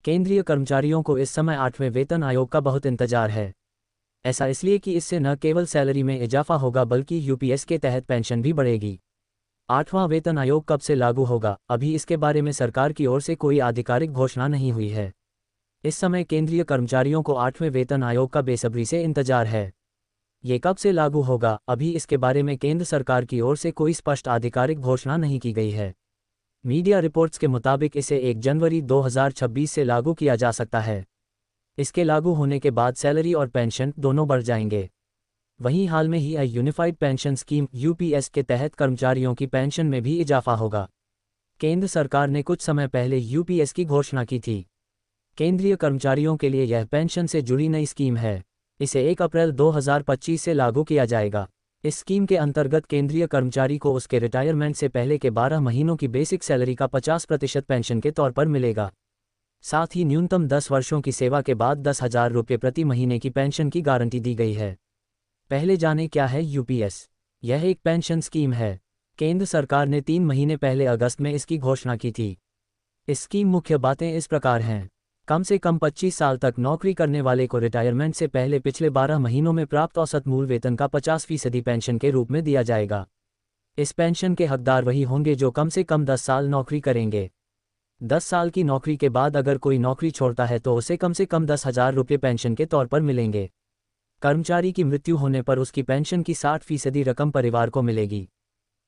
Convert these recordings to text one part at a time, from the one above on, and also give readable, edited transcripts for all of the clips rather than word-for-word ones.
केंद्रीय कर्मचारियों को इस समय 8वें वेतन आयोग का बहुत इंतजार है। ऐसा इसलिए कि इससे न केवल सैलरी में इजाफा होगा बल्कि यूपीएस के तहत पेंशन भी बढ़ेगी। 8वां वेतन आयोग कब से लागू होगा, अभी इसके बारे में सरकार की ओर से कोई आधिकारिक घोषणा नहीं हुई है। इस समय केंद्रीय कर्मचारियों को 8वें वेतन आयोग का बेसब्री से इंतजार है। ये कब से लागू होगा, अभी इसके बारे में केंद्र सरकार की ओर से कोई स्पष्ट आधिकारिक घोषणा नहीं की गई है। मीडिया रिपोर्ट्स के मुताबिक इसे 1 जनवरी 2026 से लागू किया जा सकता है। इसके लागू होने के बाद सैलरी और पेंशन दोनों बढ़ जाएंगे। वहीं हाल में ही यूनिफाइड पेंशन स्कीम यूपीएस के तहत कर्मचारियों की पेंशन में भी इजाफा होगा। केंद्र सरकार ने कुछ समय पहले यूपीएस की घोषणा की थी। केंद्रीय कर्मचारियों के लिए यह पेंशन से जुड़ी नई स्कीम है। इसे 1 अप्रैल 2025 से लागू किया जाएगा। इस स्कीम के अंतर्गत केंद्रीय कर्मचारी को उसके रिटायरमेंट से पहले के 12 महीनों की बेसिक सैलरी का 50% पेंशन के तौर पर मिलेगा। साथ ही न्यूनतम 10 वर्षों की सेवा के बाद 10,000 रुपये प्रति महीने की पेंशन की गारंटी दी गई है। पहले जाने क्या है यूपीएस। यह एक पेंशन स्कीम है। केंद्र सरकार ने 3 महीने पहले अगस्त में इसकी घोषणा की थी। इस स्कीम मुख्य बातें इस प्रकार हैं। कम से कम 25 साल तक नौकरी करने वाले को रिटायरमेंट से पहले पिछले 12 महीनों में प्राप्त औसत मूल वेतन का 50% पेंशन के रूप में दिया जाएगा। इस पेंशन के हकदार वही होंगे जो कम से कम 10 साल नौकरी करेंगे। 10 साल की नौकरी के बाद अगर कोई नौकरी छोड़ता है तो उसे कम से कम 10,000 रुपये पेंशन के तौर पर मिलेंगे। कर्मचारी की मृत्यु होने पर उसकी पेंशन की 60% रकम परिवार को मिलेगी।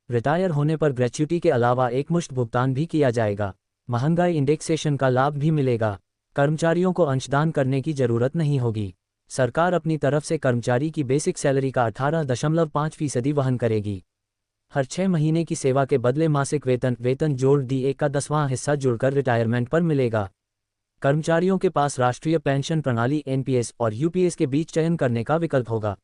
रिटायर होने पर ग्रेच्युटी के अलावा एकमुश्त भुगतान भी किया जाएगा। महंगाई इंडेक्सेशन का लाभ भी मिलेगा। कर्मचारियों को अंशदान करने की जरूरत नहीं होगी। सरकार अपनी तरफ से कर्मचारी की बेसिक सैलरी का 18.5% वहन करेगी। हर 6 महीने की सेवा के बदले मासिक वेतन जोड़ डीए का 10वां हिस्सा जुड़कर रिटायरमेंट पर मिलेगा। कर्मचारियों के पास राष्ट्रीय पेंशन प्रणाली एनपीएस और यूपीएस के बीच चयन करने का विकल्प होगा।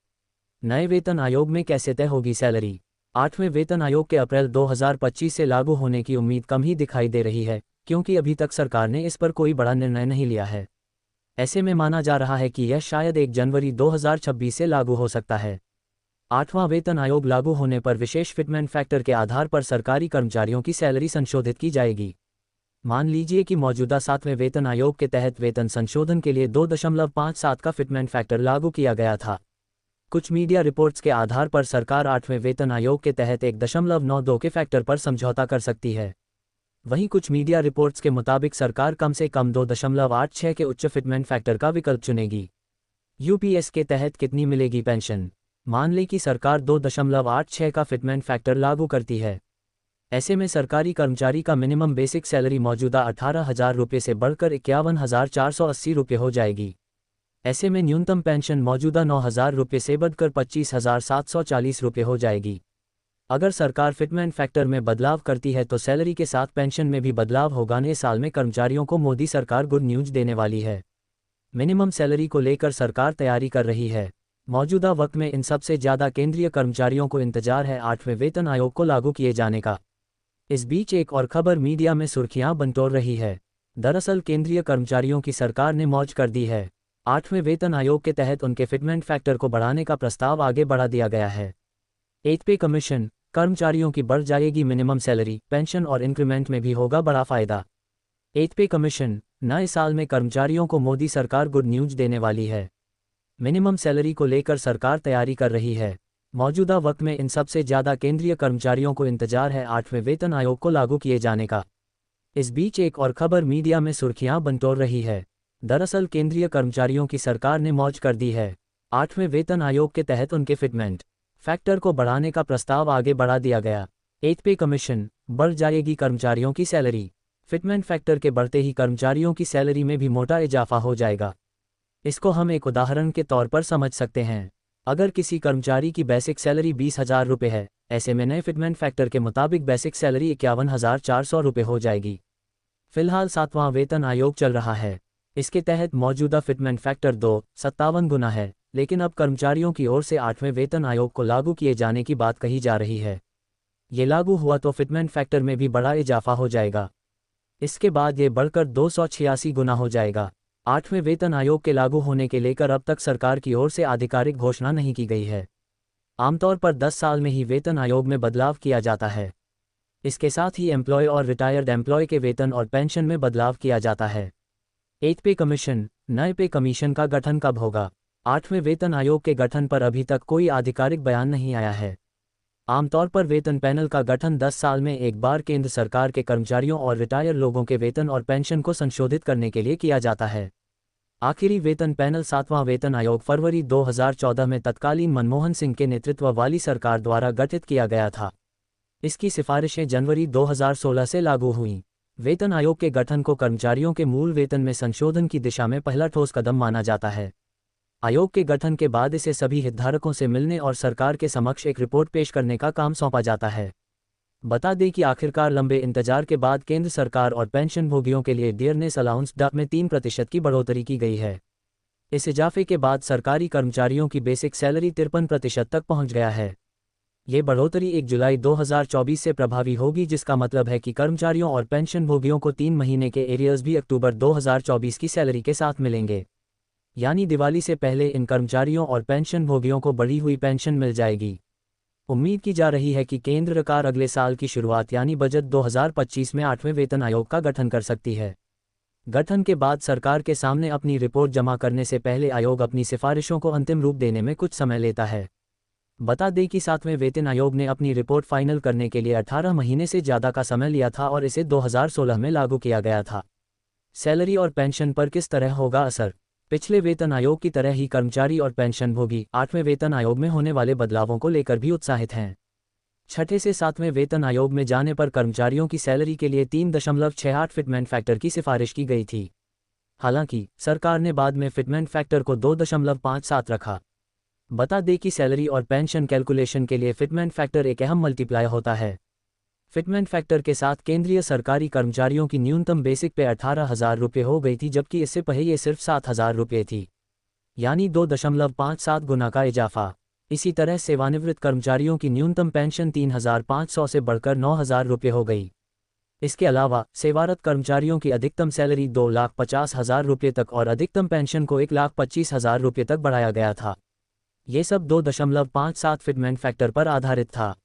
नए वेतन आयोग में कैसे तय होगी सैलरी। 8वें वेतन आयोग के अप्रैल 2025 से लागू होने की उम्मीद कम ही दिखाई दे रही है, क्योंकि अभी तक सरकार ने इस पर कोई बड़ा निर्णय नहीं लिया है। ऐसे में माना जा रहा है कि यह शायद 1 जनवरी 2026 से लागू हो सकता है। 8वां वेतन आयोग लागू होने पर विशेष फिटमेंट फैक्टर के आधार पर सरकारी कर्मचारियों की सैलरी संशोधित की जाएगी। मान लीजिए कि मौजूदा 7वें वेतन आयोग के तहत वेतन संशोधन के लिए 2.57 का फिटमेंट फैक्टर लागू किया गया था। कुछ मीडिया रिपोर्ट्स के आधार पर सरकार 8वें वेतन आयोग के तहत 1.92 के फैक्टर पर समझौता कर सकती है। वहीं कुछ मीडिया रिपोर्ट्स के मुताबिक सरकार कम से कम 2.86 के उच्च फिटमेंट फैक्टर का विकल्प चुनेगी। यूपीएस के तहत कितनी मिलेगी पेंशन। मान लें कि सरकार 2.86 का फिटमेंट फैक्टर लागू करती है। ऐसे में सरकारी कर्मचारी का मिनिमम बेसिक सैलरी मौजूदा 18,000 रुपये से बढ़कर 51,480 रुपये हो जाएगी। ऐसे में न्यूनतम पेंशन मौजूदा 9,000 रुपये से बढ़कर 25,740 रुपये हो जाएगी। अगर सरकार फिटमेंट फैक्टर में बदलाव करती है तो सैलरी के साथ पेंशन में भी बदलाव होगा। नए साल में कर्मचारियों को मोदी सरकार गुड न्यूज़ देने वाली है। मिनिमम सैलरी को लेकर सरकार तैयारी कर रही है। मौजूदा वक्त में इन सबसे ज़्यादा केंद्रीय कर्मचारियों को इंतजार है 8वें वेतन आयोग को लागू किए जाने का। इस बीच एक और खबर मीडिया में सुर्खियां बटोर रही है। दरअसल केंद्रीय कर्मचारियों की सरकार ने मौज कर दी है। 8वें वेतन आयोग के तहत उनके फिटमेंट फैक्टर को बढ़ाने का प्रस्ताव आगे बढ़ा दिया गया है। 8 पे कमीशन, कर्मचारियों की बढ़ जाएगी मिनिमम सैलरी, पेंशन और इंक्रीमेंट में भी होगा बड़ा फायदा। 8 पे कमीशन, नए साल में कर्मचारियों को मोदी सरकार गुड न्यूज़ देने वाली है। मिनिमम सैलरी को लेकर सरकार तैयारी कर रही है। मौजूदा वक्त में इन सबसे ज़्यादा केंद्रीय कर्मचारियों को इंतजार है 8वें वेतन आयोग को लागू किए जाने का। इस बीच एक और खबर मीडिया में सुर्खियां बटोर रही है। दरअसल केंद्रीय कर्मचारियों की सरकार ने मौज कर दी है। 8वें वेतन आयोग के तहत उनके फिटमेंट फैक्टर को बढ़ाने का प्रस्ताव आगे बढ़ा दिया गया। 8 पे कमीशन, बढ़ जाएगी कर्मचारियों की सैलरी। फिटमेंट फैक्टर के बढ़ते ही कर्मचारियों की सैलरी में भी मोटा इजाफा हो जाएगा। इसको हम एक उदाहरण के तौर पर समझ सकते हैं। अगर किसी कर्मचारी की बेसिक सैलरी 20,000 रुपये है, ऐसे में नए फिटमेंट फैक्टर के मुताबिक बेसिक सैलरी 51,400 रुपये हो जाएगी। फिलहाल 7वां वेतन आयोग चल रहा है। इसके तहत मौजूदा फिटमेंट फैक्टर 2.57 गुना है, लेकिन अब कर्मचारियों की ओर से 8वें वेतन आयोग को लागू किए जाने की बात कही जा रही है। ये लागू हुआ तो फिटमेंट फैक्टर में भी बड़ा इजाफा हो जाएगा। इसके बाद ये बढ़कर 286 गुना हो जाएगा। 8वें वेतन आयोग के लागू होने के लेकर अब तक सरकार की ओर से आधिकारिक घोषणा नहीं की गई है। आमतौर पर 10 साल में ही वेतन आयोग में बदलाव किया जाता है। इसके साथ ही एम्प्लॉय और रिटायर्ड एम्प्लॉय के वेतन और पेंशन में बदलाव किया जाता है। 8 पे कमीशन। नए पे कमीशन का गठन कब होगा? 8वें वेतन आयोग के गठन पर अभी तक कोई आधिकारिक बयान नहीं आया है। आमतौर पर वेतन पैनल का गठन 10 साल में एक बार केंद्र सरकार के कर्मचारियों और रिटायर लोगों के वेतन और पेंशन को संशोधित करने के लिए किया जाता है। आखिरी वेतन पैनल 7वां वेतन आयोग फरवरी 2014 में तत्कालीन मनमोहन सिंह के नेतृत्व वाली सरकार द्वारा गठित किया गया था। इसकी सिफारिशें जनवरी 2016 से लागू हुईं। वेतन आयोग के गठन को कर्मचारियों के मूल वेतन में संशोधन की दिशा में पहला ठोस कदम माना जाता है। आयोग के गठन के बाद इसे सभी हितधारकों से मिलने और सरकार के समक्ष एक रिपोर्ट पेश करने का काम सौंपा जाता है। बता दें कि आखिरकार लंबे इंतजार के बाद केंद्र सरकार और पेंशनभोगियों के लिए डियरनेस अलाउंस डा में 3% की बढ़ोतरी की गई है। इस इजाफे के बाद सरकारी कर्मचारियों की बेसिक सैलरी 53% तक पहुंच गया है। ये बढ़ोतरी 1 जुलाई 2024 से प्रभावी होगी, जिसका मतलब है कि कर्मचारियों और पेंशनभोगियों को 3 महीने के एरियर्स भी अक्टूबर 2024 की सैलरी के साथ मिलेंगे। यानी दिवाली से पहले इन कर्मचारियों और पेंशनभोगियों को बढ़ी हुई पेंशन मिल जाएगी। उम्मीद की जा रही है कि केंद्र सरकार अगले साल की शुरुआत यानी बजट 2025 में 8वें वेतन आयोग का गठन कर सकती है। गठन के बाद सरकार के सामने अपनी रिपोर्ट जमा करने से पहले आयोग अपनी सिफारिशों को अंतिम रूप देने में कुछ समय लेता है। बता दें कि 7वें वेतन आयोग ने अपनी रिपोर्ट फाइनल करने के लिए 18 महीने से ज़्यादा का समय लिया था और इसे 2016 में लागू किया गया था। सैलरी और पेंशन पर किस तरह होगा असर? पिछले वेतन आयोग की तरह ही कर्मचारी और पेंशनभोगी 8वें वेतन आयोग में होने वाले बदलावों को लेकर भी उत्साहित हैं। 6ठे से 7वें वेतन आयोग में जाने पर कर्मचारियों की सैलरी के लिए 3.68 फिटमेंट फैक्टर की सिफारिश की गई थी। हालांकि सरकार ने बाद में फिटमेंट फैक्टर को 2.57 रखा। बता दें कि सैलरी और पेंशन कैलकुलेशन के लिए फिटमेंट फैक्टर एक अहम मल्टीप्लायर होता है। फिटमेंट फैक्टर के साथ केंद्रीय सरकारी कर्मचारियों की न्यूनतम बेसिक पे 18,000 रुपये हो गई थी, जबकि इससे पहले ये सिर्फ 7,000 रुपये थी, यानी 2.57 गुना का इजाफा। इसी तरह सेवानिवृत्त कर्मचारियों की न्यूनतम पेंशन 3,500 से बढ़कर 9,000 रुपये हो गई। इसके अलावा सेवारत कर्मचारियों की अधिकतम सैलरी 2,50,000 रुपये तक और अधिकतम पेंशन को 1,25,000 रुपये तक बढ़ाया गया था। ये सब 2.57 फिटमेंट फैक्टर पर आधारित था।